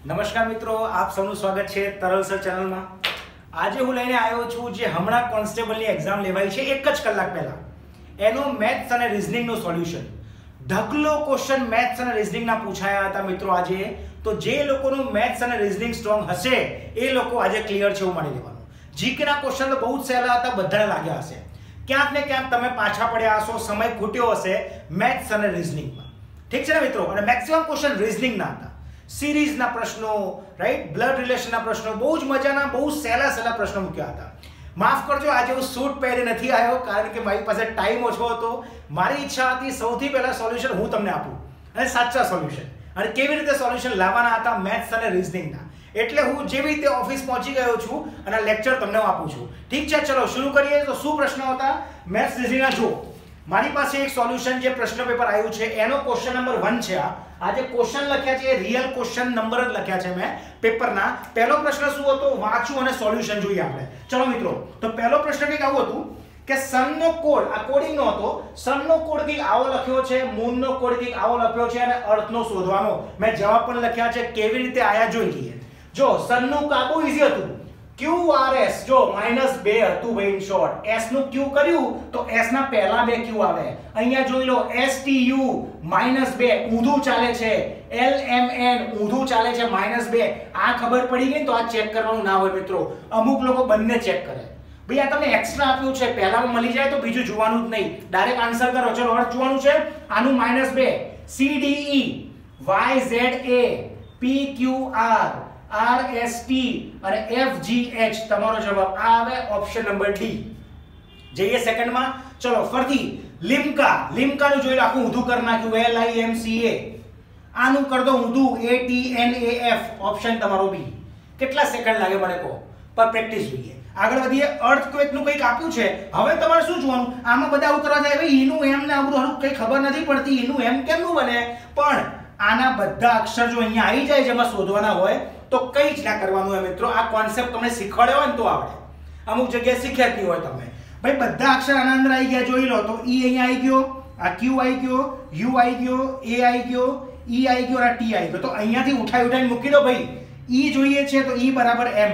નમસ્કાર મિત્રો, આપ સૌનું સ્વાગત છે તરલ સર ચેનલમાં। આજે હું લઈને આવ્યો છું જે હમણાં કોન્સ્ટેબલની એક્ઝામ લેવાઈ છે 1 જ કલાક પહેલા, એનો મેથ્સ અને રીઝનિંગનું સોલ્યુશન। ઢગલો ક્વેશ્ચન મેથ્સ અને રીઝનિંગના પૂછાયા હતા મિત્રો આજે। તો જે લોકોનું મેથ્સ અને રીઝનિંગ સ્ટ્રોંગ હશે એ લોકો આજે ક્લિયર છે એવું માની લેવાનું। જીકેના ક્વેશ્ચન તો બહુ જ સહેલા હતા, બધાને લાગ્યા હશે। ક્યાંક ને ક્યાંક તમે પાછા પડ્યા હશો, સમય ખૂટ્યો હશે મેથ્સ અને રીઝનિંગમાં, ઠીક છે ને મિત્રો। અને મેક્સિમમ ક્વેશ્ચન રીઝનિંગના હતા, સિરીઝના પ્રશ્નો, રાઈટ, બ્લડ રિલેશનના પ્રશ્નો, બહુ જ મજાના, બહુ સહેલા પ્રશ્નો મૂક્યા હતા। માફ કરજો, આજે હું સૂટ પહેરી નથી આવ્યો કારણ કે મારી પાસે ટાઈમ ઓછો હતો। મારી ઈચ્છા હતી સૌથી પહેલા સોલ્યુશન હું તમને આપું અને સાચા સોલ્યુશન, અને કેવી રીતે સોલ્યુશન લાવવાના હતા મેથ્સ અને રીઝનિંગના। એટલે હું જેવી રીતે ઓફિસ પહોંચી ગયો છું અને લેક્ચર તમને આપું છું, ઠીક છે। ચલો શરૂ કરીએ। તો શું પ્રશ્નો હતા મેથ્સ રીઝનિંગના? જો મારી પાસે એક સોલ્યુશન જે પ્રશ્ન પેપર આવ્યું છે એનો ક્વેશ્ચન નંબર 1 છે। આ જે ક્વેશ્ચન લખ્યા છે એ રિયલ ક્વેશ્ચન નંબર જ લખ્યા છે મેં પેપરના। પહેલો પ્રશ્ન શું હતો વાંચું અને સોલ્યુશન જોઈએ આપણે। ચલો મિત્રો, તો પહેલો પ્રશ્ન કંઈક આવું હતું કે સનનો કોડ, આ કોડિંગ નો હતો, સનનો કોડ કંઈક આવો લખ્યો છે, મૂનનો કોડ કંઈક આવો લખ્યો છે અને અર્થનો શોધવાનો। મેં જવાબ પણ લખ્યા છે, કેવી રીતે આયા જોઈ લઈએ। જો સનનું કાબુ ઈઝી હતું, QRS જો -2 હતું ભાઈ, ઇન શોર્ટ S નું Q કર્યું તો S ના પહેલા બે Q આવે। અહીંયા જોઈ લો STU -2 ઊંધું ચાલે છે, LMN ઊંધું ચાલે છે -2। આ ખબર પડી ગઈ તો આ ચેક કરવાનું ના હોય મિત્રો, અમુક લોકો બંને ચેક કરે। ભાઈ આ તમને એક્સ્ટ્રા આપ્યું છે, પહેલામાં મળી જાય તો બીજું જોવાનું જ નહીં, ડાયરેક્ટ આન્સર કરો। ચલો અર્થ જોવાનું છે આનું -2, CDE YZA PQR RST અને FGH તમારો જવાબ આ આવે, ઓપ્શન નંબર D। જઈએ સેકન્ડમાં। ચલો ફરીથી લિમ્કા, લિમ્કાનું જોઈ આખું ઊંધું કરી નાખ્યું, LIMCA, આનું કર દો ઊંધું, ATNAF, ઓપ્શન તમારો B। કેટલા સેકન્ડ લાગે મને કહો, પર પ્રેક્ટિસ જોઈએ। આગળ વધીએ। અર્થક્વેક નું કંઈક આપ્યું છે, હવે તમારે શું જોવાનું, આમાં બધા આવું કરવા જાય ભાઈ ઈનું એમ ને આ બધું કંઈ ખબર નથી પડતી, ઈનું એમ કેમનું બને, પણ આના બધા અક્ષર જો અહીંયા આવી જાય જેમાં શોધવાના હોય તો કંઈ જ ના કરવાનું હોય મિત્રો। આ કોન્સેપ્ટ તમને શીખવાડ્યો હોય ને તો આવડે, અમુક જગ્યાએ શીખ્યા જ નહીં હોય તમે। ભાઈ બધા અક્ષર આના અંદર આવી ગયા, જોઈ લો તો E અહીંયા આવી ગયો, આ Q આવી ગયો, U આવી ગયો, A આવી ગયો, E આવી ગયો અને T આવી ગયો। તો અહીંયાથી ઉઠાઈને મૂકી દો ભાઈ। E જોઈએ છે તો E બરાબર M,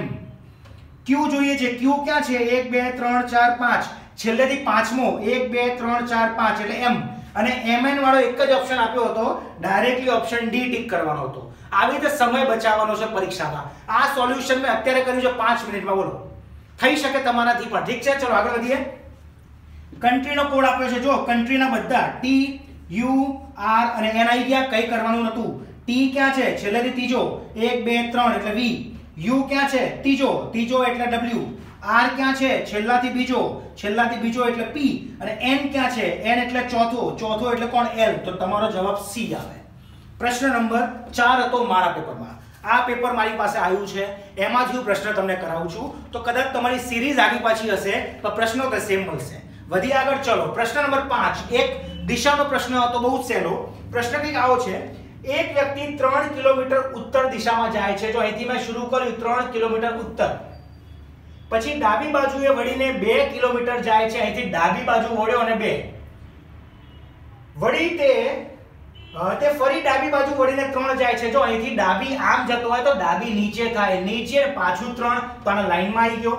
Q જોઈએ છે, Q ક્યાં છે 1 2 3 4 5, છેલ્લેથી પાંચમો 1 2 3 4 5 એટલે M, અને MN વાળો એક જ ઓપ્શન આપ્યો હતો, ડાયરેક્ટલી ઓપ્શન D ટિક કરવાનો હતો। આવી રીતે સમય બચાવવાનો છે પરીક્ષામાં। આ સોલ્યુશન મેં અત્યારે કર્યું છે 5 મિનિટમાં, બોલો થઈ શકે તમારાથી પણ, ઠીક છે। ચલો આગળ વધીએ। કન્ટ્રીનો કોડ આપ્યો છે, જો કન્ટ્રીના બધા T U R અને N આવી ગયા, કંઈ કરવાનું નતું। T ક્યાં છે છેલ્લેથી ત્રીજો, 1 2 3 એટલે V, U ક્યાં છે ત્રીજો એટલે W, R ક્યાં છે છેલ્લાથી બીજો એટલે P, અને N ક્યાં છે N એટલે ચોથો એટલે કોણ L, તો તમારો જવાબ C આવે। પ્રશ્ન નંબર 4 હતો મારા પેપરમાં, આ પેપર મારી પાસે આવ્યું છે, એમાંથી હું પ્રશ્ન તમને કરાવું છું। તો કદાચ તમારી સિરીઝ આગી પાછી હશે તો પ્રશ્નો તો સેમ મળશે। વધી આગળ, ચલો પ્રશ્ન નંબર 5, એક દિશાનો પ્રશ્ન હતો, બહુ જ સહેલો પ્રશ્ન કંઈક આવો છે। એક વ્યક્તિ 3 કિલોમીટર ઉત્તર દિશામાં જાય છે, જો અહીંથી મેં શરૂ કર્યું 3 કિલોમીટર ઉત્તર, પછી ડાબી બાજુએ વળીને 2 કિલોમીટર જાય છે, અહીંથી ડાબી બાજુ વળ્યો અને 2 વળી તે ફરી ડાબી બાજુ વળીને 3 જાય છે, જો અહીંથી ડાબી આમ જતો હોય તો ડાબી નીચે થાય, નીચે પાછું 3 તો આના લાઈનમાં આવી ગયો।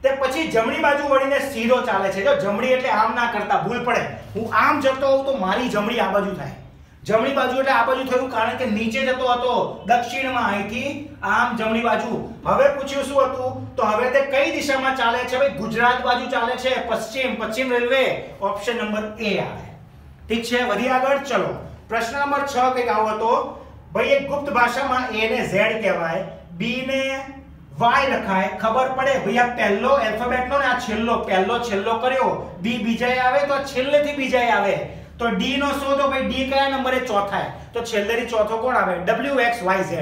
તે પછી જમણી બાજુ વળીને સીધો ચાલે છે, જો જમણી એટલે આમ ના કરતા, ભૂલ પડે, હું આમ જતો હોઉં તો મારી જમણી આ બાજુ થાય, જમણી બાજુ એટલે આ બાજુ થયું કારણ કે નીચે જતો હતો દક્ષિણમાં, અહીંથી આમ જમણી બાજુ। હવે પૂછ્યું શું હતું, તો હવે તે કઈ દિશામાં ચાલે છે ભાઈ, ગુજરાત બાજુ ચાલે છે, પશ્ચિમ રેલવે, ઓપ્શન નંબર A આવે, ઠીક છે। વધી આગળ, ચલો પ્રશ્ન નંબર 6 કંઈક આવો હતો, ભાઈ એક ગુપ્ત ભાષામાં A ને Z કહેવાય, B ને Y લખાય, ખબર પડે ભાઈ આ પહેલો આલ્ફાબેટ નો ને આ છેલ્લો કર્યો, B બીજાએ આવે તો છેલ્લેથી બીજાએ આવે, તો D નો શોધો ભાઈ, D કયા નંબરે ચોથા, તો છેલ્લેથી ચોથો કોણ આવે, WXYZ,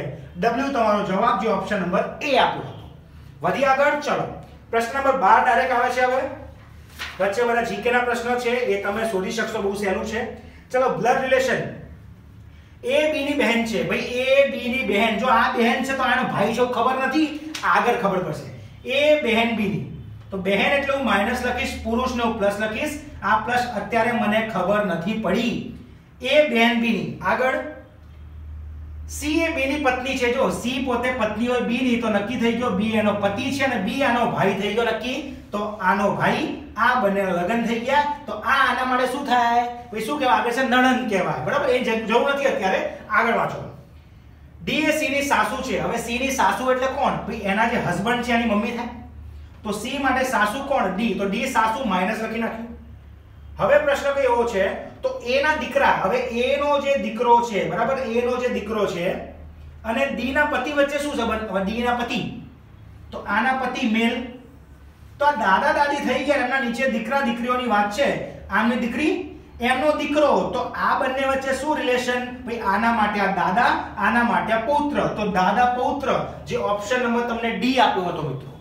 W તમારો જવાબ, જે ઓપ્શન નંબર A આપ્યો હતો। વધી આગળ, ચલો પ્રશ્ન નંબર 12 ડાયરેક્ટ આવે છે। હવે વચ્ચે બધા જીકે ના પ્રશ્નો છે, એ તમે શોધી શકશો, બહુ સહેલું છે। ચલો બ્લડ રિલેશન, A B ની બહેન છે ભાઈ, A B ની બહેન, જો આ બહેન છે તો આનો ભાઈ જો ખબર નથી, આગળ ખબર પડશે। A બહેન B ની, તો બહેન એટલે હું માઈનસ લખીશ, પુરુષને હું પ્લસ લખીશ, આ પ્લસ અત્યારે મને ખબર નથી પડી। A બહેન B ની, આગળ સી એ બી ની પત્ની છે. જો સી પોતે પત્ની હોય બી ની, તો નક્કી થઈ ગયો બી એનો પતિ છે અને બી આનો ભાઈ થઈ ગયો નક્કી. તો આનો ભાઈ, આ બંનેના લગ્ન થઈ ગયા. તો આ આના માટે શું થાય? ભાઈ શું કહેવાય? આગળ છે નણંદ કહેવાય. બરાબર, એ જવું નથી અત્યારે, આગળ વાંચો. ડી એ સી ની સાસુ છે. હવે સી ની સાસુ એટલે કોણ? ભાઈ એના જે હસબન્ડ છે એની મમ્મી થાય. તો સી માટે સાસુ કોણ? ડી. તો ડી સાસુ માઈનસ લખી નાખ્યું. હવે પ્રશ્ન કયો એવો છે, તો એ ના દીકરા, હવે એ નો જે દીકરો છે, બરાબર, એ નો જે દીકરો છે અને ડી ના પતિ વચ્ચે શું સંબંધ? હવે ડી ના પતિ, તો આના પતિ મેલ. તો આ દાદા દાદી થઈ ગયા, એમના નીચે દીકરા દીકરીઓની વાત છે. આમની દીકરી, એમનો દીકરો. તો આ બંને વચ્ચે શું રિલેશન? ભાઈ આના માટે આ દાદા, આના માટે આ પૌત્ર. તો દાદા પૌત્ર, જે ઓપ્શન નંબર તમને ડી આપ્યો હતો મિત્રો.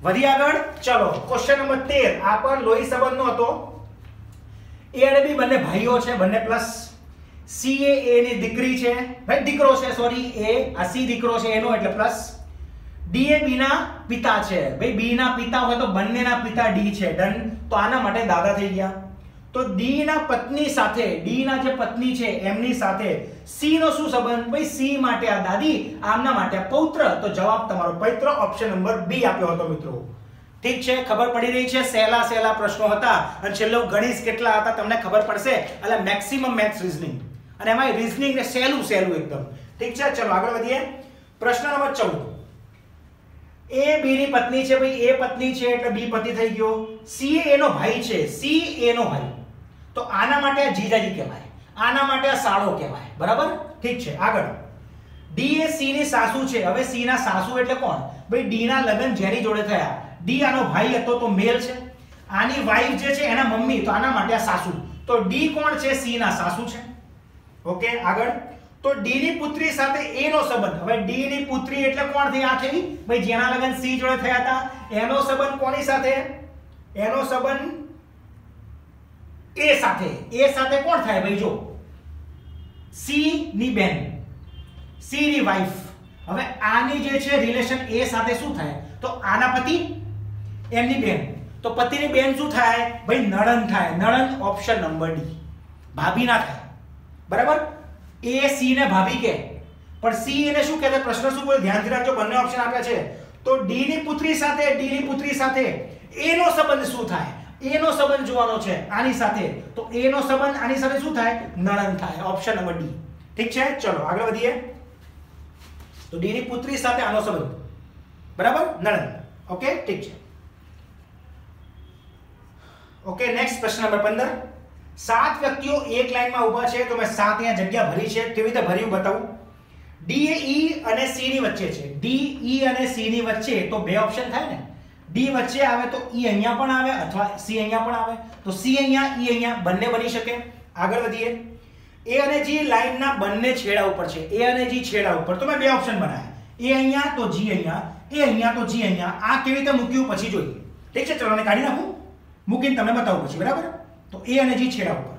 વધી આગળ, ચલો ક્વેશ્ચન નંબર 13. આ પણ લોહી સંબંધનો હતો. એ અને બી બંને ભાઈઓ છે, બંને પ્લસ. સી એ ની દીકરી છે, ભાઈ દીકરો છે, સોરી, એ આ સી દીકરો છે એનો, એટલે પ્લસ. ડી એ બી ના પિતા છે. ભાઈ બી ના પિતા હોય તો બંનેના પિતા ડી છે. ડન. તો આના માટે દાદા થઈ ગયા. તો ડી ના પત્ની સાથે, ડી ના જે પત્ની છે એમની સાથે સી નો શું સંબંધ? ભાઈ સી માટે આ દાદી, આમના માટે આ પૌત્ર. તો જવાબ તમારો પૌત્ર, ઓપ્શન નંબર બી આપ્યો હતો મિત્રો. ઠીક છે, ખબર પડી રહી છે? સહેલા સહેલા પ્રશ્નો હતા અને છેલ્લો ગણિત કેટલા હતા તમને ખબર પડશે. એટલે મેક્સિમમ મેથ્સ રીઝનિંગ, અને એમાં રીઝનિંગ ને સહેલું સહેલું એકદમ. ઠીક છે, ચલો આગળ વધીએ. પ્રશ્ન નંબર 14. એ બી ની પત્ની છે. ભાઈ એ પત્ની છે એટલે બી પતિ થઈ ગયો. સી એનો ભાઈ છે, સી એનો ભાઈ. તો આના માટે આ જીજાજી કહેવાય, આના માટે આ સાળો કહેવાય. બરાબર, ઠીક છે, આગળ. ડી એ સી ની સાસુ છે. હવે સી ના સાસુ એટલે કોણ? ભાઈ ડી ના લગ્ન જેની જોડે થયા. ડી આનો ભાઈ હતો તો મેલ છે. આની વાઈફ જે છે એના મમ્મી, તો આના માટે આ સાસુ. તો ડી કોણ છે? સી ના સાસુ છે. ઓકે, આગળ. તો ડી ની પુત્રી સાથે એ નો સંબંધ. હવે ડી ની પુત્રી એટલે કોણ થઈ? આ થઈ ભાઈ જેના લગ્ન સી જોડે થયા હતા. એનો સંબંધ કોની સાથે? એનો સંબંધ એ સાથે. એ સાથે કોણ થાય? ભાઈ જો સી ની બેન, સી ની વાઈફ. હવે આની જે છે રિલેશન એ સાથે શું થાય? તો આના પતિ, એમની બેન. તો પતિની બેન શું થાય? ભાઈ નણંદ થાય. નણંદ, ઓપ્શન નંબર ડી. ભાભી ના થાય. બરાબર, એ સી ને ભાભી કે, પણ સી એને શું કહેતા? પ્રશ્ન શું બોલે? ધ્યાનથી રાખજો, બંને ઓપ્શન આપ્યા છે. તો ડી ની પુત્રી સાથે, ડી ની પુત્રી સાથે એનો સંબંધ શું થાય? એનો સંબંધ જોવાનો છે આની સાથે. તો એનો સંબંધ આની સાથે શું થાય? નણંદ થાય. Option number D. ઠીક છે, ચલો આગળ વધીએ. તો ડી ની પુત્રી સાથે આનો સંબંધ, બરાબર, નણંદ. ઓકે, ઠીક છે. ઓકે, નેક્સ્ટ પ્રશ્ન નંબર 15. 7 વ્યક્તિઓ એક લાઈનમાં ઊભા છે. તો મેં 7 અહીંયા જગ્યા ભરી છે. કેવી રીતે ભર્યું બતાવું. ડી એ ઈ અને સી ની વચ્ચે છે. ડી ઈ અને સી ની વચ્ચે તો બે ઓપ્શન થાય ને. ડી વચ્ચે આવે તો ઈ અહીંયા પણ આવે અથવા સી અહીંયા પણ આવે. તો સી અહીંયા, ઈ અહીંયા, બંને બની શકે. આગળ વધીએ. એ અને જી લાઈનના બંને છેડા ઉપર છે. એ અને જી છેડા ઉપર. તો મેં બે ઓપ્શન બનાવ્યા. એ અહીંયા તો જી અહીંયા, એ અહીંયા તો જી અહીંયા. આ કેવી રીતે મૂક્યું પછી જોઈએ. ઠીક છે, ચલો આને કાઢી નાખું, મૂકીને તમને બતાવું પછી. બરાબર, તો એ અને જી છેડા ઉપર.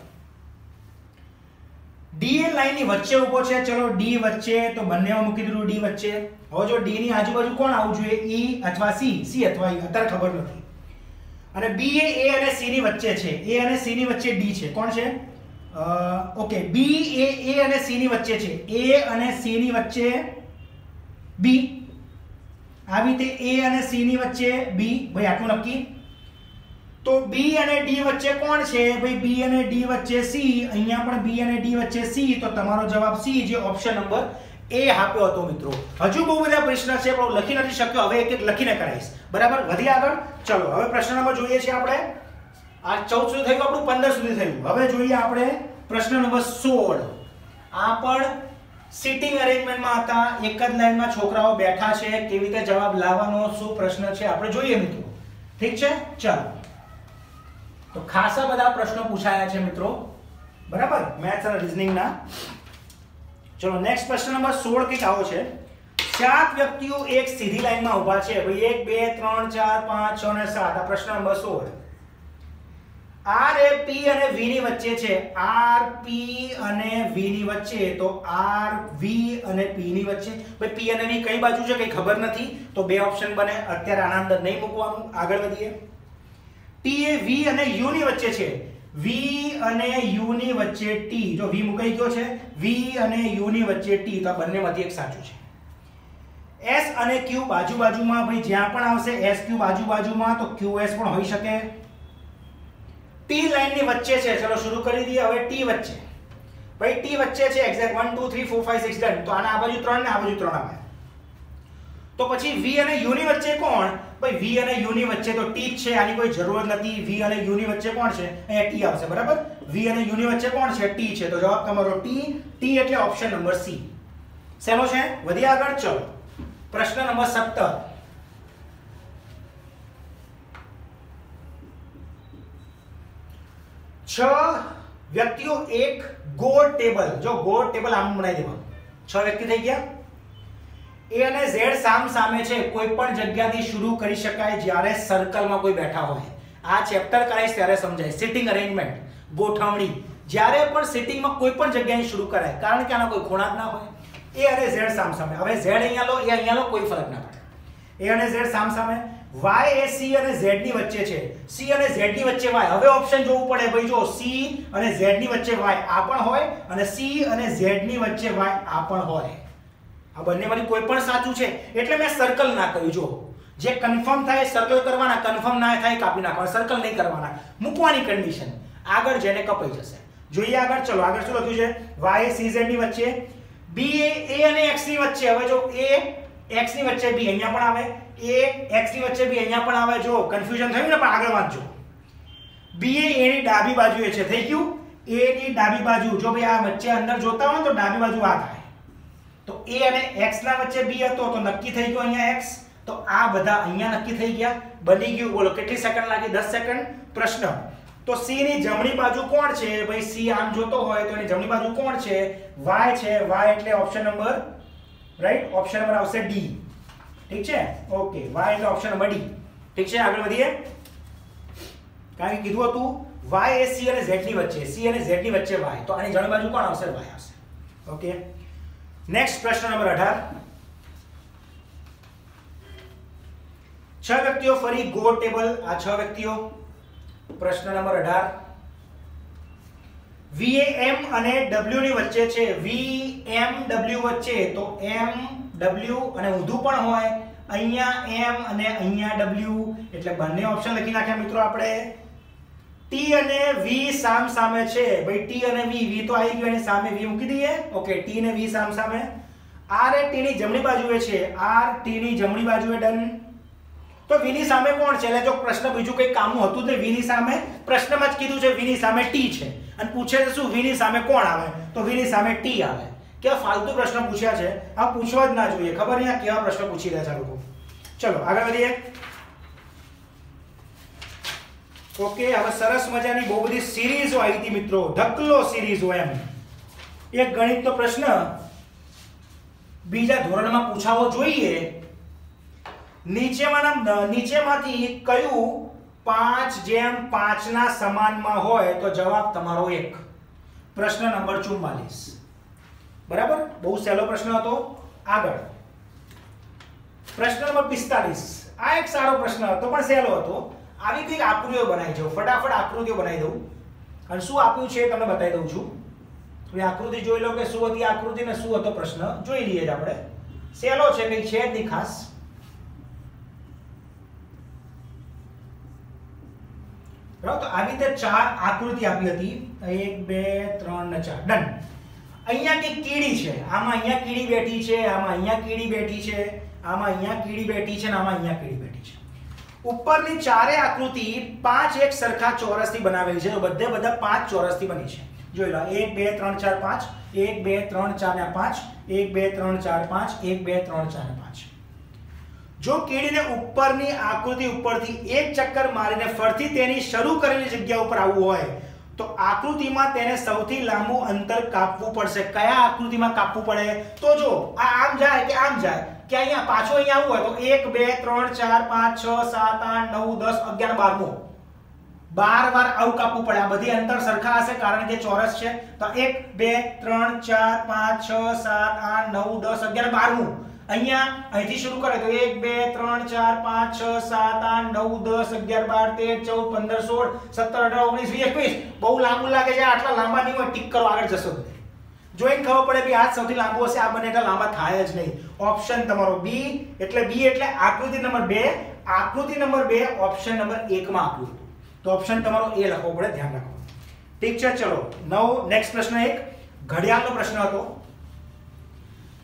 ડી એ લાઈન ની વચ્ચે ઊભો છે. ચલો ડી વચ્ચે, તો બંનેમાં મૂકી દીધું ડી વચ્ચે. હવે જો ડી ની આજુબાજુ કોણ આવવું જોઈએ? ઈ અથવા સી, સી અથવા ઈ, અત્યારે ખબર નથી. અને બી એ અને સી ની વચ્ચે છે. એ અને સી ની વચ્ચે ડી છે. કોણ છે? ઓકે, બી એ અને સી ની વચ્ચે છે. એ અને સી ની વચ્ચે બી. આવી રીતે એ અને સી ની વચ્ચે બી. ભાઈ આટલું નક્કી. તો બી અને ડી વચ્ચે કોણ છે? ભાઈ બી અને ડી વચ્ચે સી. અહીંયા પણ બી અને ડી વચ્ચે સી. તો તમારો જવાબ સી, જે ઓપ્શન નંબર એ આપ્યો હતો મિત્રો. હજુ બહુ બધા પ્રશ્ન છે પણ લખી નથી શક્યો. હવે એક એક લખીને કરાવીશ. બરાબર, વધી આગળ. ચલો હવે પ્રશ્ન નંબર જોઈએ છે આપણે. આ 14 સુધી થઈ ગયું, આપણું 15 સુધી થયું. હવે જોઈએ આપણે પ્રશ્ન નંબર 16. આ પણ સિટિંગ અરેન્જમેન્ટમાં હતા. એક જ લાઈનમાં છોકરાઓ બેઠા છે. કેવી રીતે જવાબ લાવવાનો, શું પ્રશ્ન છે આપણે જોઈએ મિત્રો. ઠીક છે, ચાલો. તો ખાસા બધા પ્રશ્નો પૂછાયા છે મિત્રો. બરાબર, મેથ્સ અને રીઝનિંગના. ચલો નેક્સ્ટ પ્રશ્ન નંબર 16 કંઈક આવો છે. 7 વ્યક્તિઓ એક સીધી લાઈનમાં ઊભા છે. ભાઈ 1 2 3 4 5 6 અને 7. આ પ્રશ્ન નંબર 16. આર એ પી અને વી ની વચ્ચે છે. આર પી અને વી ની વચ્ચે. તો આર વી અને પી ની વચ્ચે. ભાઈ પી અને વી કઈ બાજુ છે કઈ ખબર નથી. તો બે ઓપ્શન બને. અત્યારે આના અંદર નહીં મૂકવાનું. આગળ વધીએ. ટી એ વી અને યુ ની વચ્ચે છે. v અને u ની વચ્ચે t, જો v મુકાઈ ગયો છે, v અને u ની વચ્ચે t, તો આ બંનેમાંથી એક સાચું છે. s અને q બાજુ બાજુમાં, ભાઈ જ્યાં પણ આવશે sq બાજુ બાજુમાં તો qs પણ હોઈ શકે. t લાઈન ની વચ્ચે છે, ચલો શરૂ કરી દઈએ. હવે t વચ્ચે, ભાઈ t વચ્ચે છે એક્ઝેક્ટ 1 2 3 4 5 6 ડન. તો આના આ બાજુ 3 ને આ બાજુ 3 આવે. તો પછી v અને u ની વચ્ચે કોણ? ભાઈ v અને u ની વચ્ચે તો t જ છે, આની કોઈ જરૂર નથી. v અને u ની વચ્ચે કોણ છે? અહીંયા t આવશે, બરાબર. v અને u ની વચ્ચે કોણ છે? t છે. તો જવાબ તમારો t એટલે ઓપ્શન નંબર c. શેનો છે? વધીએ આગળ. ચલો પ્રશ્ન નંબર 17. 6 વ્યક્તિઓ એક ગોળ ટેબલ, જો ગોળ ટેબલ આમ બનાવી દેવાનું. 6 વ્યક્તિ થઈ ગયા. A અને Z સામ સામે છે, કોઈ પણ જગ્યાથી શરૂ કરી શકાય જ્યારે સર્કલમાં કોઈ બેઠા હોય. આ ચેપ્ટર કરાઈશ ત્યારે સમજાય. સિટિંગ અરેન્જમેન્ટ, ગોઠવણી, જ્યારે પણ સિટિંગમાં કોઈ પણ જગ્યાએ શરૂ કરાય, કારણ કે આના કોઈ ખૂણા જ ના હોય. A અને Z સામ સામે. હવે Z અહીંયા લો, A અહીંયા લો, કોઈ ફરક ના પડે. A અને Z સામ સામે. Y એ C અને Z ની વચ્ચે છે, C અને Z ની વચ્ચે Y. હવે ઓપ્શન જોવું પડે ભાઈ. જો C અને Z ની વચ્ચે Y આ પણ હોય અને C અને Z ની વચ્ચે Y આ પણ હોય. આ બંનેમાંથી કોઈ પણ સાચું છે, એટલે મેં સર્કલ ના કર્યું. જો જે કન્ફર્મ થાય સર્કલ કરવાના, કન્ફર્મ ના થાય કાપી નાખવાના, સર્કલ નહીં કરવાના, મૂકવાની કન્ડિશન. આગળ જેને કપાઈ જશે. જોઈએ આગળ. ચલો આગળ શું લખ્યું છે? y એ cz ની વચ્ચે, b એ a અને x ની વચ્ચે. હવે જો a x ની વચ્ચે, b અહીંયા પણ આવે, a x ની વચ્ચે, b અહીંયા પણ આવે. જો કન્ફ્યુઝન થયું ને, પણ આગળ વાંચજો. b એ a ની ડાબી બાજુએ છે, થઈ ગયું. a ની ડાબી બાજુ, જો ભાઈ આ વચ્ચે અંદર જોતા હોય તો ડાબી બાજુ આ થાય. તો a અને x ના વચ્ચે b હતો તો નક્કી થઈ ગયો અહીંયા x. તો આ બધા અહીંયા નક્કી થઈ ગયા, બની ગયું. બોલો કેટલી સેકન્ડ લાગી? 10 સેકન્ડ. પ્રશ્ન. તો c ની જમણી બાજુ કોણ છે? ભાઈ c આમ જોતો હોય તો એની જમણી બાજુ કોણ છે? y છે. y એટલે option number, right, option number આવશે d. ઠીક છે, ઓકે. y એટલે ઓપ્શન નંબર d. ઠીક છે, આગળ વધીએ. કારણ કે કીધું હતું y એ c અને z ની વચ્ચે, c અને z ની વચ્ચે y, તો આની જમણી બાજુ કોણ આવશે? y આવશે. ઓકે. નેક્સ્ટ પ્રશ્ન નંબર 18. 6 વ્યક્તિઓ ફરી ગોળ ટેબલ. આ 6 વ્યક્તિઓ. પ્રશ્ન નંબર 18. v એ m અને w ની વચ્ચે છે. v m w વચ્ચે, તો m w અને ઊંધું પણ હોય. અહીંયા m અને અહીંયા w, એટલે બંને ઓપ્શન લખી નાખ્યા મિત્રો આપણે. t અને v સામ સામે છે. ભાઈ t અને v તો આવી ગયો, એની સામે v મૂકી દઈએ. ઓકે, t અને v સામ સામે. r એ t ની જમણી બાજુએ છે, r t ની જમણી બાજુએ. ડન. તો v ની સામે કોણ છે? એટલે જો પ્રશ્ન બીજું કંઈ કામનું હતું ને, v ની સામે પ્રશ્નમાં જ કીધું છે v ની સામે t છે, અને પૂછે છે શું? v ની સામે કોણ આવે? તો v ની સામે t આવે. કેવા ફાલતુ પ્રશ્ન પૂછ્યા છે, આ પૂછવા જ ના જોઈએ. ખબર નહીં આ કેવા પ્રશ્ન પૂછી રહ્યા છે લોકો. ચલો આગળ વધીએ. ઓકે, હવે સરસ મજાની બહુ બધી સિરીઝો આવી હતી મિત્રો, ઢકલો સિરીઝો એમ. એક ગણિતનો પ્રશ્ન બીજા ધોરણમાં પૂછાવો જોઈએ. નીચેમાંથી કયું 5:5 ના સમાનમાં હોય? તો જવાબ તમારો 1. પ્રશ્ન નંબર 44. બરાબર, બહુ સહેલો પ્રશ્ન હતો. આગળ પ્રશ્ન નંબર 45. આ એક સારો પ્રશ્ન હતો પણ સહેલો હતો. આવી કંઈક આકૃતિઓ બનાવી છે, ફટાફટ આકૃતિઓ બનાવી દઉં. અને શું આપ્યું છે તમને બતાવી દઉં છું. તમે આકૃતિ જોઈ લો કે શું હતી આકૃતિ ને શું હતો પ્રશ્ન. જોઈ લઈએ આપણે. સહેલો છે, કંઈક છે જ નહીં ખાસ. બરાબર, તો આવી રીતે 4 આકૃતિ આપી હતી. 1 2 3 ને 4. ડન. અહીંયા કંઈક કીડી છે, આમાં અહીંયા કીડી બેઠી છે, આમાં અહીંયા કીડી બેઠી છે, આમાં અહીંયા કીડી બેઠી છે, અને આમાં અહીંયા કીડી બેઠી છે. ઉપરની ચારે આકૃતિ 5 એક સરખા ચોરસથી બનાવેલી છે. તો બધા 5 ચોરસથી બની છે. જોઈ લો 1 2 3 4 5, 1 2 3 4 ને 5, 1 2 3 4 5, 1 2 3 4 ને 5. જો કીડીને ઉપરની આકૃતિ ઉપરથી એક ચક્કર મારીને ફરતી તેની શરૂ કરેલી જગ્યા ઉપર આવવું હોય તો આકૃતિમાં તેને સૌથી લાંબુ અંતર કાપવું પડશે. કયા આકૃતિમાં કાપવું પડે? તો જો આ આમ જાય કે આમ જાય કે અહીંયા પાછો અહીંયા આવવું હોય તો 1 2 3 4 5 6 7 8 9 10 11 12મો 12 વાર આવું કાપવું પડે. આ બધી અંતર સરખા હશે કારણ કે ચોરસ છે. તો 1 2 3 4 5 6 7 8 9 10 11 12મું અહીંયા અહીંથી શરૂ કરે તો 1 2 3 4 5 6 7 8 9 10 11 12 13 14 15 16 17 18 19 20 21 બહુ લાંબુ લાગે છે આટલા લાંબા નહીં હોય ટીક કરો આગળ જશો જોઈને ખબર પડે કે આ સૌથી લાંબો હશે આ બંને એટલા લાંબા થાય જ નહીં ઓપ્શન તમારો બી એટલે આકૃતિ નંબર 2 આકૃતિ નંબર 2 ઓપ્શન નંબર 1 માં આપ્યું હતું તો ઓપ્શન તમારો એ લખવો પડે ધ્યાન રાખો ઠીક છે ચલો નેક્સ્ટ પ્રશ્ન એક ઘડિયાળનો પ્રશ્ન હતો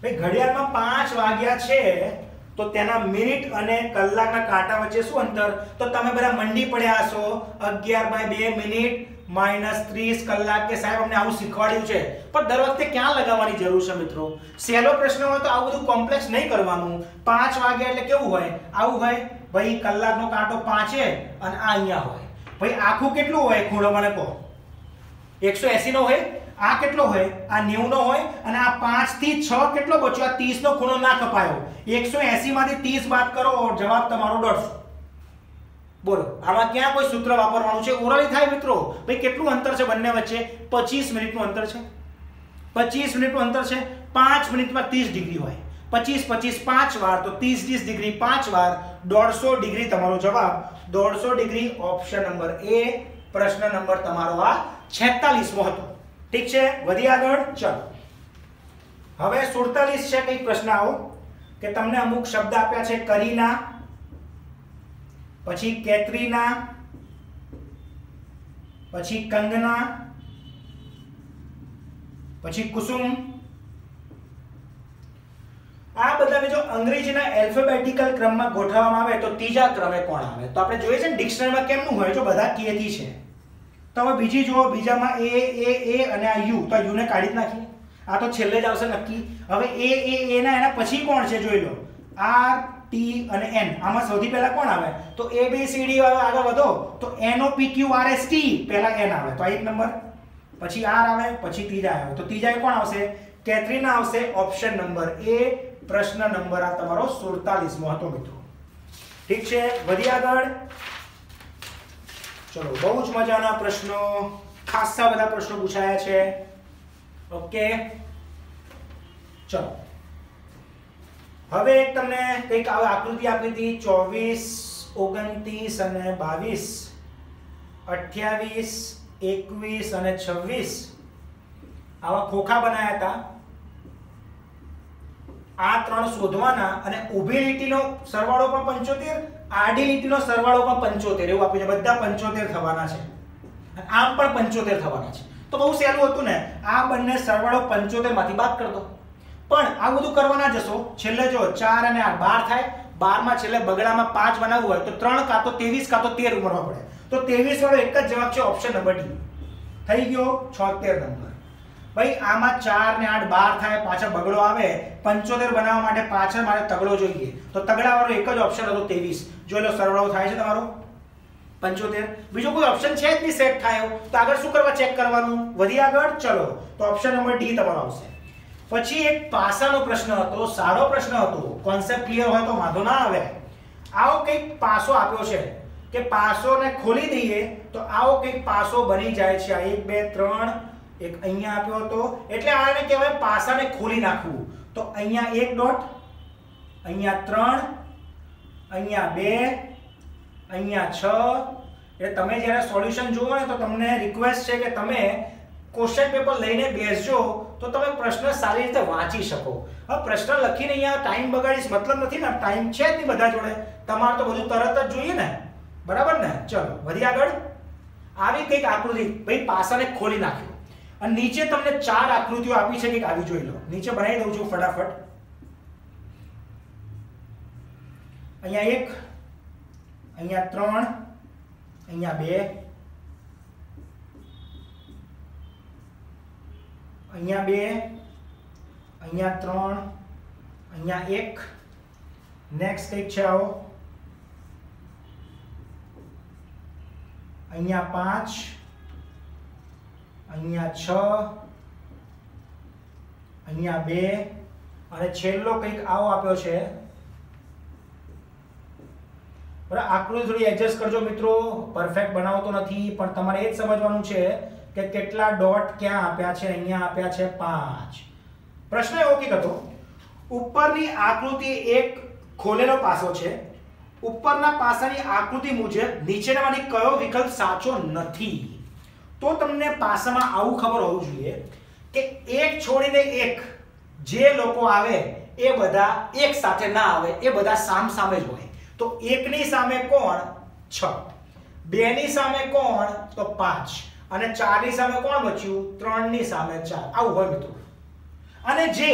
ભાઈ ઘડિયાળમાં 5 વાગ્યા છે તો તેના મિનિટ અને કલાકના કાંટા વચ્ચે શું અંતર તો તમે બધા મંડી પડ્યા હશો 11/2 મિનિટ -30 કલાક કે સાહેબ અમને આવું શીખવાડ્યું છે પણ દર વખતે ક્યાં લગાવવાની જરૂર છે મિત્રો સહેલો પ્રશ્ન હોય તો આવું બધું કોમ્પ્લેક્સ નહીં કરવાનું 5 વાગ્યા એટલે કેવું હોય આવું હોય ભાઈ કલાકનો કાંટો 5 અને આ અહીંયા હોય ભાઈ આખું કેટલું હોય ખૂણો મને કહો 180 નો હોય આ કેટલો હોય આ 90 નો હોય અને આ 5 થી 6 કેટલો બચ્યો આ 30 નો ખૂણો ના કપાયો 180 માંથી 30 બાદ કરો જવાબ તમારો 150 બોલો આમાં ક્યાં કોઈ સૂત્ર વાપરવાનું છે ઓરલી થાય મિત્રો ભાઈ કેટલું અંતર છે બંને વચ્ચે 25 મિનિટનું અંતર છે 25 મિનિટનું અંતર છે 5 મિનિટમાં 30 ડિગ્રી હોય 25 25 5 વાર તો 30 ડિગ્રી 5 વાર 150 ડિગ્રી તમારો જવાબ 150 ડિગ્રી ઓપ્શન નંબર એ પ્રશ્ન નંબર તમારો આ 46મો હતો ઠીક છે વધી આગળ ચલો હવે 47 છે કઈ પ્રશ્ન આવો કે તમને અમુક શબ્દ આપ્યા છે કરીના પછી કેટરીના પછી કંગના પછી કુસુમ આ બધાને જો અંગ્રેજીના આલ્ફાબેટિકલ ક્રમમાં ગોઠવવામાં આવે તો ત્રીજા ક્રમે કોણ આવે તો આપણે જોઈએ છે ને ડિક્શનરીમાં કેમનું હોય જો બધા કેથી છે તો હવે બીજી જુઓ બીજામાં એ અને આ યુ તો યુ ને કાઢી જ નાખીએ આ તો છેલ્લે જ આવશે નક્કી હવે એ ના એના પછી કોણ છે જોઈ લો આર ટી અને એન આમાં સૌથી પહેલા કોણ આવે તો એ બી સી ડી વાળા આગળ વધો તો એન ઓ પી ક્યુ આર એસ ટી પહેલા એન આવે તો આ એક નંબર પછી આર આવે પછી ત્રીજા આવે તો ત્રીજા કોણ આવશે કેટરીના આવશે ઓપ્શન નંબર એ પ્રશ્ન નંબર આ તમારો 47મો હતો મિત્રો ઠીક છે વધી આગળ ચલો બહુ જ મજાના પ્રશ્નો ખાસા બધા પ્રશ્નો પૂછાયા છે ઓકે ચલો હવે એક તમને કંઈક આકૃતિ આપી હતી 24 29 અને 22 28 21 અને 26 આવા ખોખા બનાવ્યા હતા આ ત્રણ શોધવાના અને ઊભી લીટીનો સરવાળો પણ 75 આડી લીટીનો સરવાળો પણ 75 એવું આપ્યું છે બધા 75 થવાના છે આમ પણ 75 થવાના છે તો બહુ સહેલું હતું ને આ બંને સરવાળો 75 માંથી બાદ કરી દો પણ આ બધું કરવા ના જશો છેલ્લે જો 4 અને 8 12 થાય 12 માં છેલ્લે બગડામાં 5 બનાવવું હોય તો 3 કાં તો 23 કાં તો 13 ઉમેરવા પડે તો 23 વાળો એક જ જવાબ છે ઓપ્શન નંબર ડી થઈ ગયો 76 નંબર ભાઈ આમાં 4 ને 8 12 થાય પાછળ બગડો આવે 75 બનાવવા માટે પાછળ મારે તગડો જોઈએ તો તગડા વાળો એક જ ઓપ્શન હતો 23 જોઈ લો સરવાળો થાય છે તમારો 75 બીજો કોઈ ઓપ્શન છે જ નહીં સેટ થાય તો આગળ શું કરવા ચેક કરવાનું વધી આગળ ચલો તો ઓપ્શન નંબર ડી તમારો આવશે પછી એક પાસાનો પ્રશ્ન હતો સારો પ્રશ્ન હતો કોન્સેપ્ટ ક્લિયર હોય તો વાંધો ના આવે આવો કંઈક પાસો આપ્યો છે કે પાસોને ખોલી દઈએ તો આવો કંઈક પાસો બની જાય છે આ 1 2 3 એક અહીંયા આપ્યો હતો એટલે આને કહેવાય પાસાને ખોલી નાખવું તો અહીંયા એક ડોટ અહીંયા 3 અહીંયા 2 અહીંયા 6 એટલે તમે જ્યારે સોલ્યુશન જુઓ ને તો તમને રિક્વેસ્ટ છે કે તમે ક્વેશ્ચન પેપર લઈને બેસજો તો તમે પ્રશ્ન સારી રીતે વાંચી શકો હવે પ્રશ્ન લખીને અહીંયા ટાઈમ બગાડીશ મતલબ નથી ને ટાઈમ છે જ નહીં બધા જોડે તમારે તો બધું તરત જ જોઈએ ને બરાબર ને ચલો વધી આગળ આવી કંઈક આકૃતિ ભાઈ પાસાને ખોલી નાખ્યો અને નીચે તમને 4 આકૃતિઓ આપી છે કે આવી જોઈ લો નીચે બનાવી દઉં છું ફટાફટ અહીંયા 1 અહીંયા 3 અહીંયા 2 અહીંયા 2 અહીંયા 3 અહીંયા 1 નેક્સ્ટ એક છે આવો અહીંયા 5 અહીંયા 6 અહીંયા 2 અને છેલ્લો કંઈક આવો આપ્યો છે બરાબર આકૃતિ થોડી એડજસ્ટ કરજો મિત્રો પરફેક્ટ બનાવતો નથી પણ તમારે એ જ સમજવાનું છે કે કેટલા ડોટ ક્યાં આપ્યા છે અહીંયા આપ્યા છે 5 પ્રશ્ન એવો કે હતો ઉપરની આકૃતિ એક ખોલેલો પાસો છે. ઉપરના પાસાની આકૃતિ મુજબ નીચેનામાંથી કયો વિકલ્પ સાચો નથી? તો તમને પાસામાં આવું ખબર હોવું જોઈએ કે એક છોડીને એક જે લોકો આવે એ બધા એક સાથે ના આવે, એ બધા સામ સામે જ હોય. તો એકની સામે કોણ? 6. બેની સામે કોણ? તો 5. અને 4 ની સામે કોણ બચ્યું? 3 ની સામે 4. આવું હોય મિત્રો. અને જે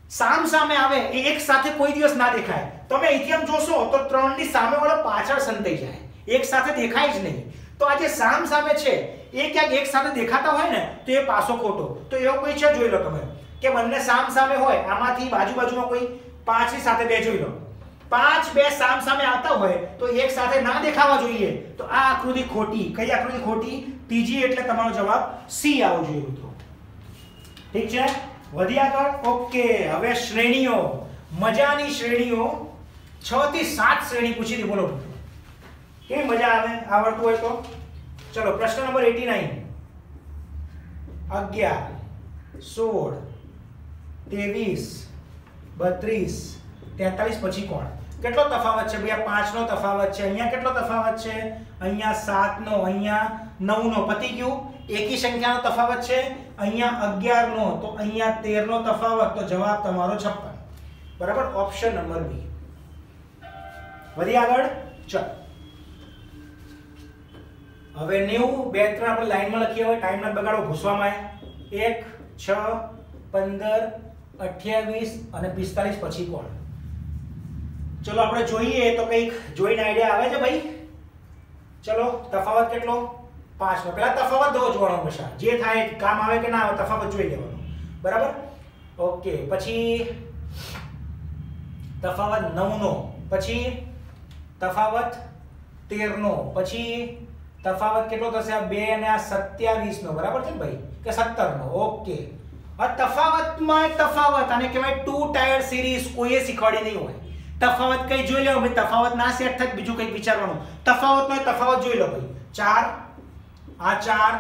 સામ સામે આવે એ એક સાથે કોઈ દિવસ ના દેખાય. તમે અહીંથી આમ જોશો તો 3 ની સામે વાળો પાછળ સંતાઈ જાય, એક સાથે દેખાય જ નહીં. તો આ જે સામ સામે છે એ ક્યાંક એક સાથે દેખાતા હોય ને તો એ પાસો ખોટો. તો એવો કોઈ છે, જોઈ લો તમે કે બંને સામ સામે હોય, આમાંથી બાજુમાં કોઈ 5 ની સાથે 2 જોઈ લો. 5 2 સામ સામે આવતા હોય તો એક સાથે ના દેખાવા જોઈએ. તો આ આકૃતિ ખોટી. કઈ આકૃતિ ખોટી? ત્રીજી. એટલે તમારો જવાબ સી આવવો જોઈએ મિત્રો. ઠીક છે, વધી આગળ. ઓકે, હવે શ્રેણીઓ, મજાની શ્રેણીઓ. 6 થી 7 શ્રેણી પૂછી દી. બોલો કેવી મજા આવે આવડતું હોય તો. ચલો પ્રશ્ન નંબર 89. 11 16 23 32 43 પછી કોણ? કેટલો તફાવત છે ભૈયા? 5 નો તફાવત છે. અહીંયા કેટલો તફાવત છે? અહીંયા 7 નો, અહીંયા 9 નો. પતી ગયું. એકી સંખ્યાનો તફાવત છે. અહીંયા 11 નો, તો અહીંયા 13 નો તફાવત. તો જવાબ તમારો 56. બરાબર, ઓપ્શન નંબર બી. વધી આગળ. ચલો હવે 90 2 3 આપણે લાઈનમાં લખીએ. હવે ટાઈમ ન બગાડો, ભૂસવામાં આવ્યા. 1 6 15 28 અને 45 પછી કોણ? ચલો આપણે જોઈએ તો કંઈક જોઈને આઈડિયા આવે છે ભાઈ. ચલો તફાવત કેટલો? 5 નો. પહેલા તફાવત જોવાનો હંમેશા. જે થાય કામ આવે કે ના આવે તફાવત જોઈ લેવાનો. બરાબર, ઓકે. પછી તફાવત 9 નો, પછી તફાવત 13 નો, પછી તફાવત કેટલો થશે? આ 2 અને આ 27 નો. બરાબર છે ને ભાઈ? કે 17 નો. ઓકે, આ તફાવતમાં તફાવત, આને કહેવાય ટુ ટાયર સિરીઝ. કોઈએ શીખવાડી નહીં હોય. તફાવત કઈ જોઈ લો ભાઈ. તફાવત ના સેટ થાય બીજું કંઈક વિચારવાનું. તફાવતનો તફાવત જોઈ લો ભાઈ. 4 આ 4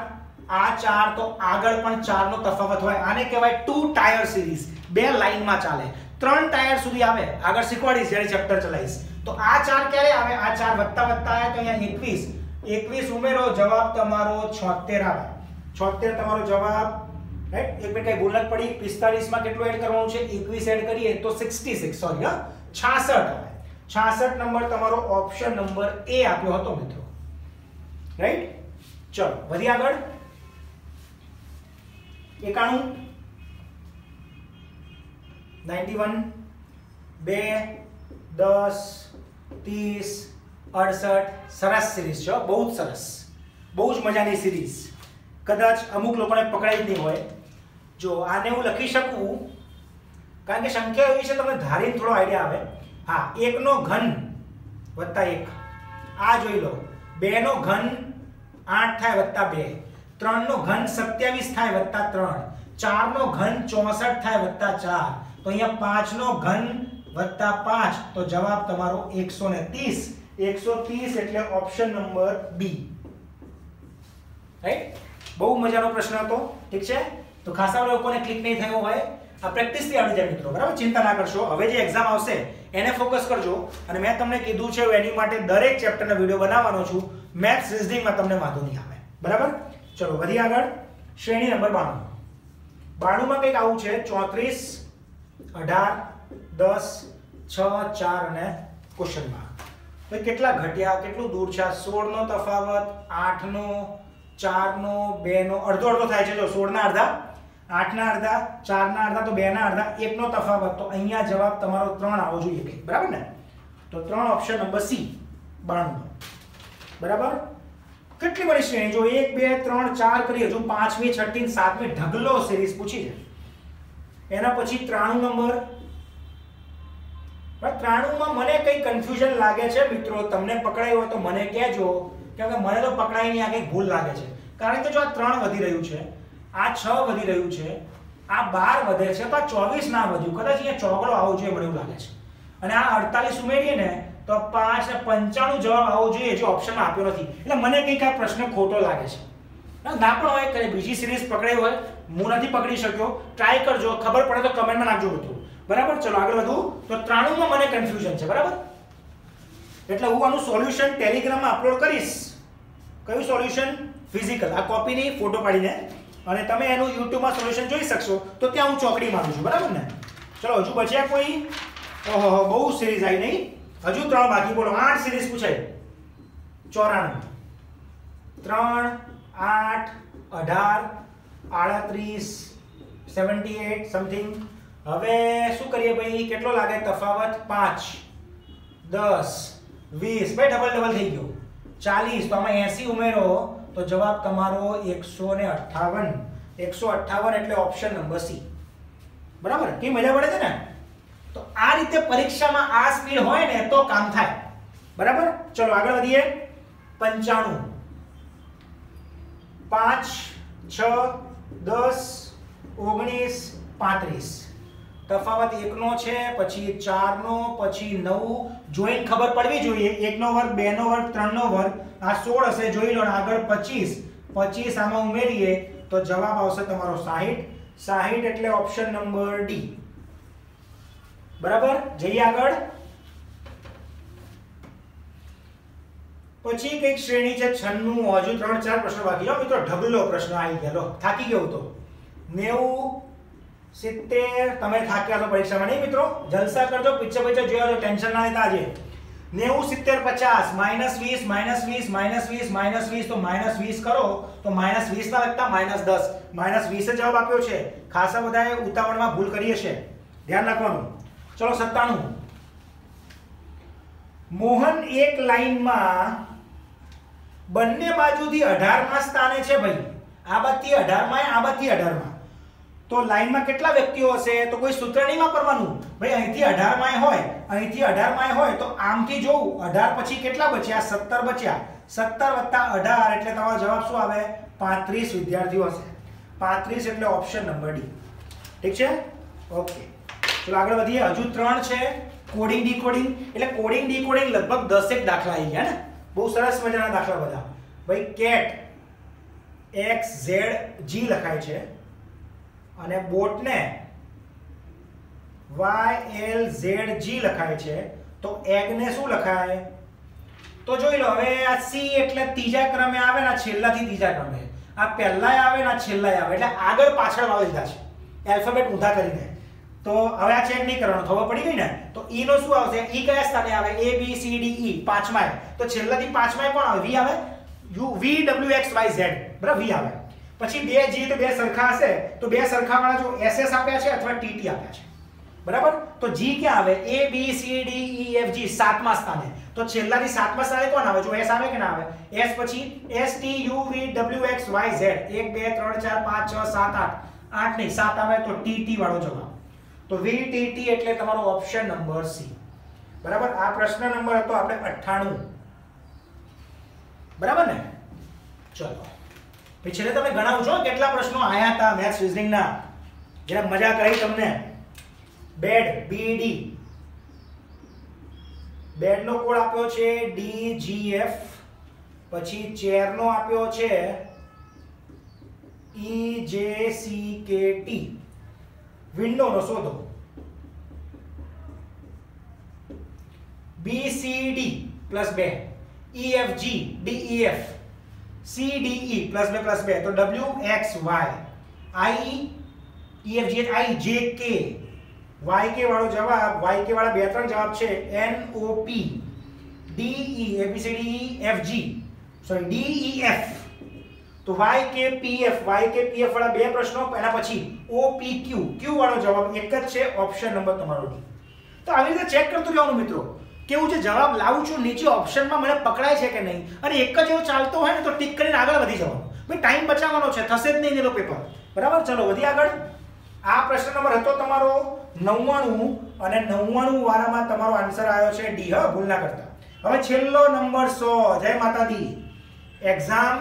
આ 4, તો આગળ પણ 4 નો તફાવત હોય. આને કહેવાય ટુ ટાયર સિરીઝ. 2 લાઈનમાં ચાલે. 3 ટાયર સુધી આવે. આગળ શીખવાડીશ જ્યારે ચેપ્ટર ચલાવીશ. તો આ 4 ક્યારે આવે? આ 4 વત્તા આવ્યા તો અહીંયા 21. 21 ઉમેરો, જવાબ તમારો 76 આવે. 76 તમારો જવાબ. રાઈટ? એક મિનિટ કઈ ભૂલ નથી પડી. 45 માં કેટલું એડ કરવાનું છે? 21 એડ કરીએ તો 66. સોરી હા, 66 આવે. 66 નંબર તમારો ઓપ્શન નંબર એ આપ્યો હતો મિત્રો. રાઈટ? ચલો વધી આગળ. 91 91 2 10 30 68. સરસ સિરીઝ છે, બહુ જ સરસ, બહુ જ મજાની સિરીઝ. કદાચ અમુક લોકોને પકડાઈ જ નહીં હોય. જો આને હું લખી શકું કારણ કે સંખ્યા એવી છે તમને ધારીને થોડો આઈડિયા આવે. હા, 1 નો ઘન વત્તા 1. આ જોઈ લો. 2 નો ઘન 8 થાય વત્તા 2. 3 નો ઘન 27 થાય વત્તા 3. 4 નો ઘન 64 થાય વત્તા 4. તો અહીંયા 5 નો ઘન વત્તા 5. તો જવાબ તમારો 130. 130 એટલે ઓપ્શન નંબર બી. રાઈટ? બહુ મજાનો પ્રશ્ન હતો. ઠીક છે, તો ખાસા લોકોને ક્લિક નહીં થયો હોય. આ પ્રેક્ટિસ થી આવડી જાય મિત્રો. બરાબર, ચિંતા ના કરશો. હવે જે એક્ઝામ આવશે એને ફોકસ કરજો. અને મેં તમને કીધું છે એની માટે દરેક ચેપ્ટરનો વિડિયો બનાવવાનો છું. મેથ્સ રીઝનિંગમાં તમને વાંધો નહીં આવે. બરાબર, ચલો વધી આગળ. શ્રેણી નંબર 92. 92 માં કંઈક આવું છે. 34 18 10 6 4 અને ક્વેશ્ચન માર્ક. તો કેટલા ઘટ્યા, કેટલું દૂર છે? 16 નો તફાવત, 8 નો, 4 નો, 2 નો, અડધો અડધો થાય છે. જો 16 ના અડધા, 8 ના અડધા, 4 ના અડધા, તો 2 ના અડધા, 1 નો તફાવત. તો અહીંયા જવાબ તમારો 3 આવવો જોઈએ કે બરાબર ને? તો 3 ઓપ્શન નંબર સી 92. બરાબર, કેટલી બધી શ્રેણી જો 1 2 3 4 કરીએ. જો 5મી 6મી 7મી ઢગલો સિરીઝ પૂછી છે. એના પછી 93 નંબર. 93 માં મને કઈ કન્ફ્યુઝન લાગે છે મિત્રો. તમને પકડાય હોય તો મને કહેજો, કેમ કે મને તો પકડાઈ નહીં. આ કઈ ભૂલ લાગે છે. કારણ કે જો આ 3 વધી રહ્યું છે, આ 6 વધી રહ્યું છે, આ 12 વધે છે, તો આ 24 ના વધ્યું. કદાચ અહીંયા ચોગડો આવો જોઈએ મને એવું લાગે છે. અને આ 48 ઉમેરીએ ને તો 5 ને 95 જવાબ આવવો જોઈએ, જે ઓપ્શનમાં આપ્યો નથી. એટલે મને કંઈક આ પ્રશ્ન ખોટો લાગે છે. ના પણ હોય, કઈ બીજી સિરીઝ પકડાઈ હોય હું નથી પકડી શક્યો. ટ્રાય કરજો, ખબર પડે તો કમેન્ટમાં નાખજો બધું. બરાબર, ચલો આગળ વધું. તો 93 માં મને કન્ફ્યુઝન છે. બરાબર, એટલે હું આનું સોલ્યુશન ટેલિગ્રામમાં અપલોડ કરીશ. કયું સોલ્યુશન? ફિઝિકલ. આ કોપીની ફોટો પાડીને અને તમે એનું યુટ્યુબમાં સોલ્યુશન જોઈ શકશો. તો ત્યાં હું ચોકડી મારું છું. બરાબર ને? ચલો હજુ બચ્યા કોઈ? ઓહો, બહુ સિરીઝ આવી નહીં. હજુ 3 બાકી. બોલો 8 સિરીઝ પૂછાય. 94, 3, 8, 18, 38, 78 સમથિંગ. હવે શું કરીએ ભાઈ? કેટલો લાગે તફાવત? 5, 10, 20. ભાઈ ડબલ થઈ ગયો. 40. તો આમાં 80 ઉમેરો તો જવાબ તમારો 158. 158 એટલે ઓપ્શન નંબર સી. બરાબર, કે મજા પડે છે ને? તો આ રીતે પરીક્ષામાં આ સ્પીડ હોય ને તો કામ થાય. બરાબર, ચલો આગળ વધીએ. 95, 5, 6, 10, 19, 35. તફાવત 1 નો છે, પછી 4 નો, પછી 9. જોઈને ખબર પડવી જોઈએ. 1 નો વર્ગ, 2 નો વર્ગ, 3 નો વર્ગ, આ 16 હશે. જોઈ લો. આગળ 25. 25 આમાં ઉમેરીએ તો જવાબ આવશે તમારો 60. 60 એટલે ઓપ્શન નંબર ડી. બરાબર, જઈએ આગળ. પછી કઈક શ્રેણી છે 96. હજુ 3-4 પ્રશ્નો બાકી છે મિત્રો. ઢગલો પ્રશ્ન આવી ગયો. થાકી ગયો તો 90, 70. તમે થાક્યા છો પરીક્ષામાં નહીં મિત્રો? જલસા કરજો, પિક્ચર જોયા છો, ટેન્શન ના લેતા. આજે 90, 70, 50, -20, -20, તો -20 કરો તો -20 ના લગતા -10. -20 જવાબ આપ્યો છે. ખાસા બધાએ ઉતાવળમાં ભૂલ કરી હશે, ધ્યાન રાખવાનું. ચલો 97. મોહન એક લાઈનમાં બંને બાજુથી 18માં સ્થાને છે ભાઈ. આ બાજુથી 18માં, આ બાજુથી 18માં. તો લાઈનમાં કેટલા વ્યક્તિઓ હશે? તો કોઈ સૂત્ર નહીં વાપરવાનું ભાઈ. અહીંથી 18માં હોય, અહીંથી 18માં હોય તો આમથી જોવું. 18 પછી કેટલા બચ્યા? 17 બચ્યા. 17 + 18 એટલે તમારો જવાબ શું આવે? 35 વિદ્યાર્થીઓ હશે. 35 એટલે ઓપ્શન નંબર ડી. ઠીક છે? ઓકે, ચલો આગળ વધીએ. હજુ 3 છે. Coding decoding. એટલે કોડિંગ ડીકોડિંગ લગભગ 10 એક દાખલા આવી ગયા ને. બહુ સરસ મજાના દાખલા બધા. ભાઈ કેટ XZG લખાય છે અને બોટને YLZG લખાય છે. તો એગ ને શું લખાય? તો જોઈ લો. હવે આ C એટલે ત્રીજા ક્રમે આવે ને, છેલ્લાથી ત્રીજા ક્રમે. આ પહેલાય આવે ને, છેલ્લાય આવે. એટલે આગળ પાછળ વાળા લીધા છે એલ્ફાબેટ ઊંધા કરીને. તો હવે આ ચેક નહીં કરવાનું, ખબર પડી ગઈ ને? તો E નો શું આવશે? E કયા સ્થાને આવે? A B C D E, પાંચમાય. તો છેલ્લાથી પાંચમાય કોણ આવે? V આવે. V W X Y Z. બરાબર, V આવે. પછી 2 G તો 2 સરખા હશે. તો 2 સરખા વાળા જો SS આપ્યા છે અથવા TT આપ્યા છે. બરાબર, તો G ક્યાં આવે? A B C D E F G, 7મા સ્થાને. તો છેલ્લાથી 7મા સ્થાને કોણ આવે? જો S આવે કે ના આવે? S પછી S T U V W X Y Z. 1 2 3 4 5 6 7 8. 8 નહીં, 7 આવે તો TT વાળો જવાબ. તો VTT એટલે તમારો ઓપ્શન નંબર C. બરાબર, આ પ્રશ્ન નંબર હતો આપણે 98. બરાબર ને? ચલો પછી છેલ્લે તમે ગણાવું છો કેટલા પ્રશ્નો આયા હતા મેથ્સ રીઝનિંગ ના. જરા મજા કરી તમને. Bed BD. બેડ નો કોડ આપ્યો છે DGF. પછી ચેર નો આપ્યો છે EJCKT. વિન્ડો નો શોધો. BCD + 2, EFG DEF, CDE +2 + 2. તો WXY, IE EFG IJK, YK વાળો જવાબ. YK વાળા 2-3 જવાબ છે. NOP, DE ABCDEFG, sorry DEF. તો YKPF વાળા 2 પ્રશ્નો. એના પછી OPQ, Q વાળો જવાબ એક જ છે. ઓપ્શન નંબર તમારો ડી. તો આવી રીતે ચેક કરતું રહેવાનું મિત્રો. કેવું છે જવાબ લાવું છું નીચે ઓપ્શનમાં મને પકડાય છે કે નહીં. અને એક જ એવો ચાલતો હોય ને તો ટીક કરીને આગળ વધી જવાનું. ભાઈ ટાઈમ બચાવવાનો છે, થશે જ નહીં એનો પેપર. બરાબર, ચલો વધી આગળ. આ પ્રશ્ન નંબર હતો તમારો 99 અને 99 વાળામાં તમારો આન્સર આવ્યો છે ડી. હા, ભૂલ ના કરતા. હવે છેલ્લો નંબર 100. જય માતાજી. એક્ઝામ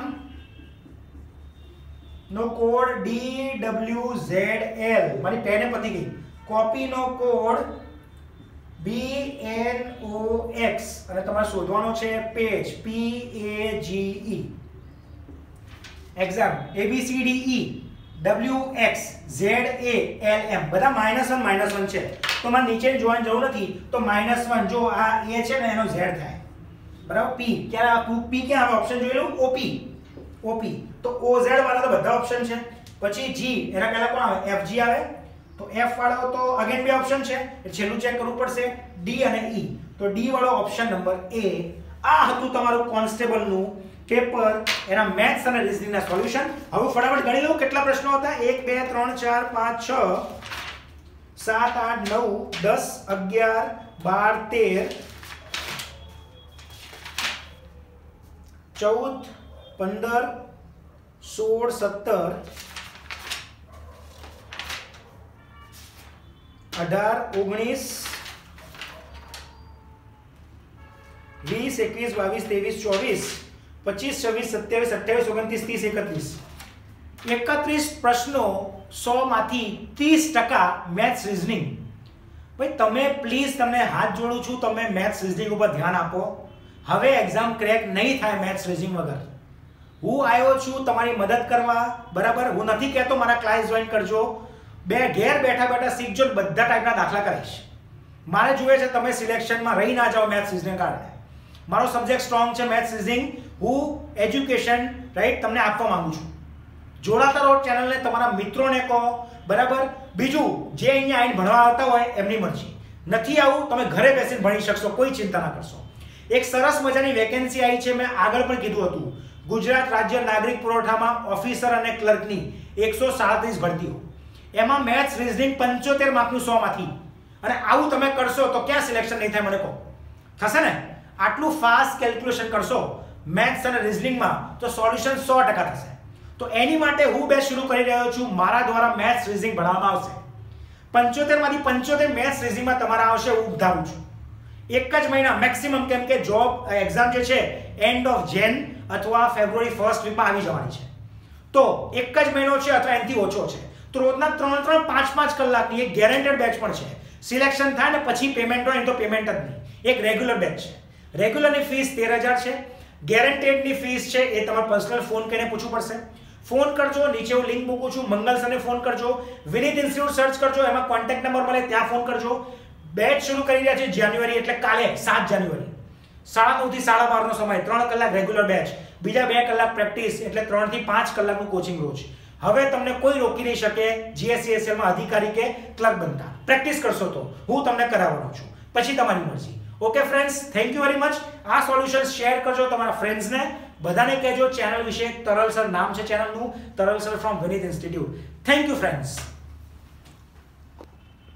નો કોડ DWZL. મારી પેન પતી ગઈ. કોપી નો કોડ BNOX અને તમારે શોધવાનો છે page PAGE. Exam ABCDE WX ZALM બધા -1 છે, તો મને નીચે જોવાની જરૂર નથી, તો -1 જો આ A છે ને એનો Z થાય, બરાબર. P ક્યાં P ક્યાં આવે ઓપ્શન જોઈ લો, OP તો OZ વાળા તો બધા ઓપ્શન છે. પછી G એના પહેલા કોણ આવે, FG આવે, તો F વાળો તો અગેન બે ઓપ્શન છે, છેલ્લું ચેક કરવું પડશે, D અને E, તો D વાળો ઓપ્શન નંબર A. આ હતું તમારું કોન્સ્ટેબલ નું પેપર, એના મેથ્સ અને રીઝનિંગ ના સોલ્યુશન. હવે ફટાફટ ગણી લઉં કેટલા પ્રશ્નો હતા. 1 2 3 4 5 6 7 8 9 10 11 12 13 14 15 16 17 18 19 20 21 22 23 24 25 26 27 28 29 30 31 પ્રશ્નો 100 માંથી 30% મેથ્સ રીઝનિંગ. ભાઈ તમે પ્લીઝ તમને હાથ જોડું છું, તમે મેથ્સ રીઝનિંગ ઉપર ધ્યાન આપો. હવે એક્ઝામ ક્રેક નહીં થાય મેથ્સ રીઝનિંગ વગર. હું આવ્યો છું તમારી મદદ કરવા, બરાબર. હું નથી કહેતો મારા ક્લાસ જોઈન કરજો, ઘેર બેઠા બેઠા શીખજો, બધા ટાઈપના દાખલા કરીશ. મારે જોઈએ છે તમે સિલેક્શનમાં રહી ના જાઓ મેથ્સ રીઝનિંગ કારણે. મારો સબ્જેક્ટ સ્ટ્રોંગ છે મેથ્સ રીઝનિંગ. હું એજ્યુકેશન રાઈટ તમને આપવા માંગુ છું. જોડાતા રહો ચેનલને, તમારા મિત્રોને કહો, બરાબર. બીજું જે અહીંયા આવીને ભણવા આવતા હોય એમની મરજી, નથી આવું તમે ઘરે બેસીને ભણી શકશો, કોઈ ચિંતા ના કરશો. એક સરસ મજાની વેકેન્સી આવી છે, મેં આગળ પણ કીધું હતું. ગુજરાત રાજ્ય નાગરિક પુરવઠામાં ઓફિસર અને ક્લર્કની 137 ભરતીઓ, એમાં મેથ્સ રીઝનિંગ 75 માર્કનું 100 માંથી. અને આવું તમે કરશો તો ક્યાં સિલેક્શન નહીં થાય મને કહો, થશે ને? આટલું ફાસ્ટ કેલ્ક્યુલેશન કરશો મેથ્સ અને રીઝનિંગમાં તો સોલ્યુશન 100% થશે. તો એની માટે હું બેચ શરૂ કરી રહ્યો છું. મારા દ્વારા મેથ્સ રીઝનિંગ ભણાવવામાં આવશે. 75 માંથી 75 મેથ્સ રીઝનિંગમાં તમારા આવશે, હું ધારું છું. એક જ મહિના મેક્સિમમ, કેમ કે જોબ એક્ઝામ જે છે એન્ડ ઓફ જેન અથવા ફેબ્રુઆરી 1st વીકમાં આવી જવાની છે. તો એક જ મહિનો છે અથવા એનાથી ઓછો છે, તો રોજના 3 5 કલાકની એક ગેરંટેડ બેચ પણ છે. સિલેક્શન થાય ને પછી પેમેન્ટ હોય તો પેમેન્ટ જ નહીં, એક રેગ્યુલર બેચ છે. રેગ્યુલરની ફીસ 13,000 છે. ગેરંટેડની ફીસ છે એ તમારે પર્સનલ ફોન કરીને પૂછવું પડશે. ફોન કરજો, નીચે હું લિંક મૂકું છું, મંગલ સરને ફોન કરજો, વિનીત ઇન્સ્ટિટ્યૂટ સર્ચ કરજો, એમાં કોન્ટેક્ટ નંબર મળે ત્યાં ફોન કરજો. બેચ શરૂ કરી રહ્યા છે જાન્યુઆરી, એટલે કાલે 7 જાન્યુઆરી 9:30 થી 12:30 નો સમય, 3 કલાક રેગ્યુલર બેચ, બીજા 2 કલાક પ્રેક્ટિસ, એટલે 3 થી 5 કલાકનું કોચિંગ રોજ. હવે તમને કોઈ રોકી નહીં શકે GSCSL માં અધિકારી કે ક્લર્ક બનતા. પ્રેક્ટિસ કરશો તો હું તમને કરાવવાનો છું, પછી તમારી મરજી. Okay friends, thank you very much. આ સોલ્યુશન શેર કરજો તમારા ફ્રેન્ડ્સને, બધાને કહેજો ચેનલ વિશે. તરલ સર નામ છે ચેનલનું, તરલ sir from Vineet institute. Thank you friends.